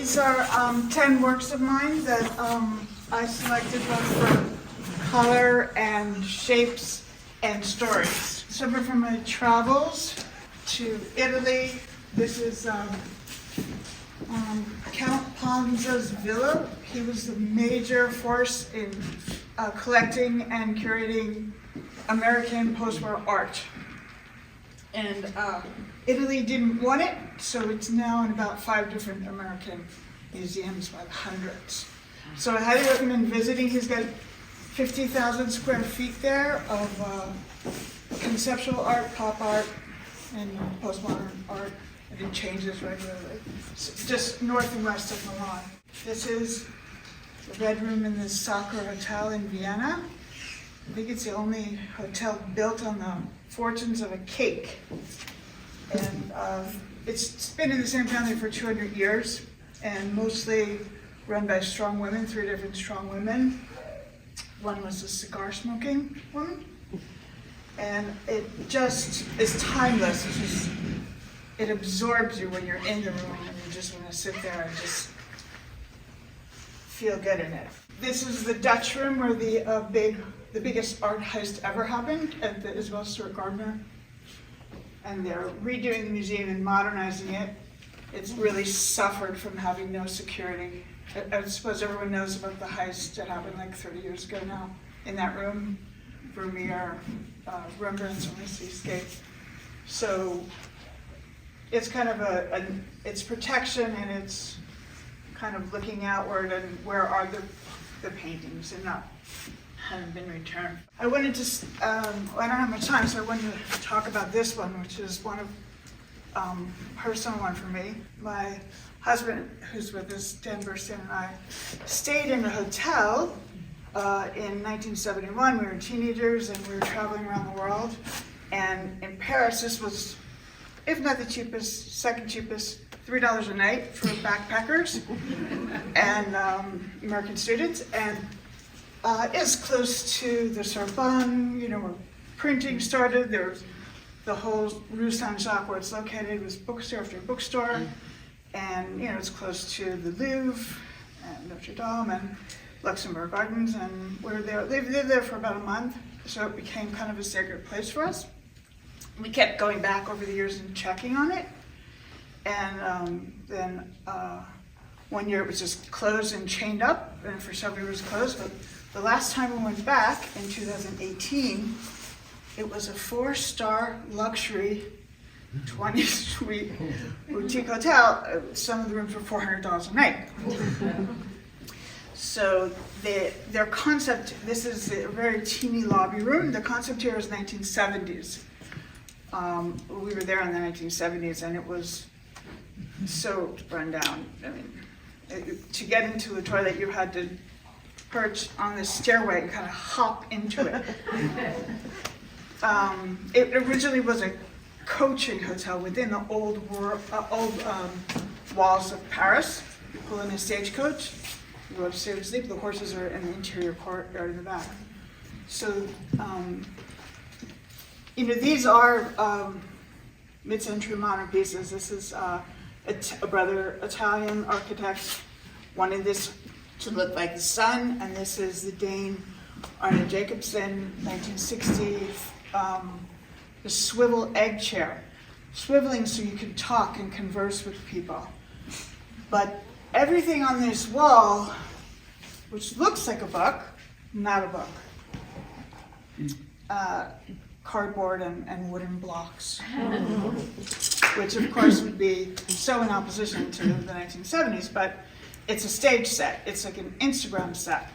These are 10 works of mine that I selected both for color and shapes and stories. Some are from my travels to Italy. This is Count Ponza's villa. He was the major force in collecting and curating American post-war art. And Italy didn't want it, so it's now in about 5 different American museums by the hundreds. So I highly recommend visiting. He's got 50,000 square feet there of conceptual art, pop art, and postmodern art. And it changes regularly. So just north and west of Milan. This is the bedroom in the Sacra Hotel in Vienna. I think it's the only hotel built on the fortunes of a cake. And it's been in the same family for 200 years and mostly run by strong women, 3 different strong women. One was a cigar smoking woman. And it just is timeless. It absorbs you when you're in the room and you just want to sit there and just feel good in it. This is the Dutch room where the biggest art heist ever happened at the Isabel Stewart Gardner. And they're redoing the museum and modernizing it. It's really suffered from having no security. I suppose everyone knows about the heist that happened like 30 years ago now in that room. Vermeer, Rembrandt's only seascape. So it's kind of it's protection and it's kind of looking outward and where are the paintings and haven't been returned. I wanted to, I don't have much time, so I wanted to talk about this one, which is one of personal one for me. My husband, who's with us, Dan Burstein, and I stayed in a hotel in 1971. We were teenagers and we were traveling around the world. And in Paris, this was, if not the cheapest, second cheapest, $3 a night for backpackers and American students. And it's close to the Sorbonne, where printing started. There was the whole Rue Saint-Jacques where it's located was bookstore after bookstore. And, it's close to the Louvre and Notre Dame and Luxembourg Gardens. And we were there. They lived there for about a month, so it became kind of a sacred place for us. We kept going back over the years and checking on it. And then one year it was just closed and chained up, and for several years closed. But the last time we went back in 2018, it was a 4-star luxury 20-suite boutique hotel. Some of the rooms were $400 a night. So their concept, this is a very teeny lobby room. The concept here is 1970s. We were there in the 1970s, and it was so run down. I mean, to get into the toilet, you had to perch on the stairway and kind of hop into it. It originally was a coaching hotel within the old walls of Paris. You pull in a stagecoach, you go upstairs to sleep. The horses are in the interior courtyard in the back. So, these are mid-century modern pieces. This is a brother Italian architect wanted this to look like the sun, and this is the Dane Arne Jacobsen, 1960, the swivel egg chair. Swiveling so you can talk and converse with people. But everything on this wall, which looks like a book, not a book. Cardboard and wooden blocks, which of course would be so in opposition to the 1970s, but it's a stage set. It's like an Instagram set.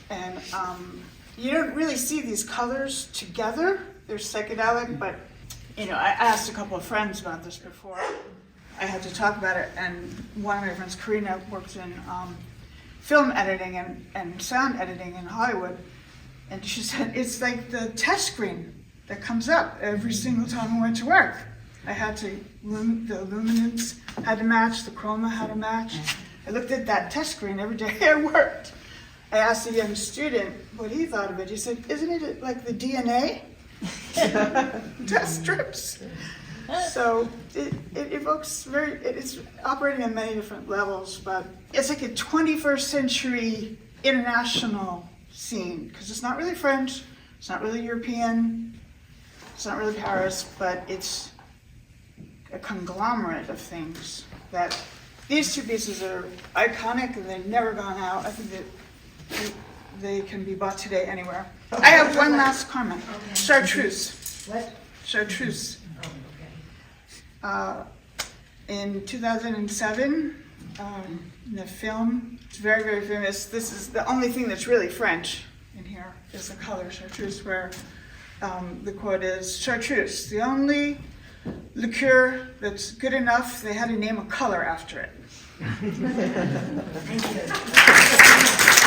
And you don't really see these colors together. They're psychedelic, but I asked a couple of friends about this before I had to talk about it, and one of my friends, Karina, works in film editing and sound editing in Hollywood, and she said it's like the test screen that comes up every single time I went to work. I had to, the luminance had to match, the chroma had to match. I looked at that test screen every day I worked. I asked a young student what he thought of it. He said, isn't it like the DNA? Test strips. So it evokes it's operating on many different levels, but it's like a 21st century international scene, because it's not really French, it's not really European, it's not really Paris, but it's a conglomerate of things that these two pieces are iconic and they've never gone out. I think that they can be bought today anywhere. I have one last comment. Okay. Chartreuse. What? Chartreuse. Oh, In 2007, in the film, it's very, very famous. This is the only thing that's really French in here, is the color chartreuse, where the quote is, "Chartreuse, the only liqueur that's good enough, they had to name a color after it." okay. Thank you.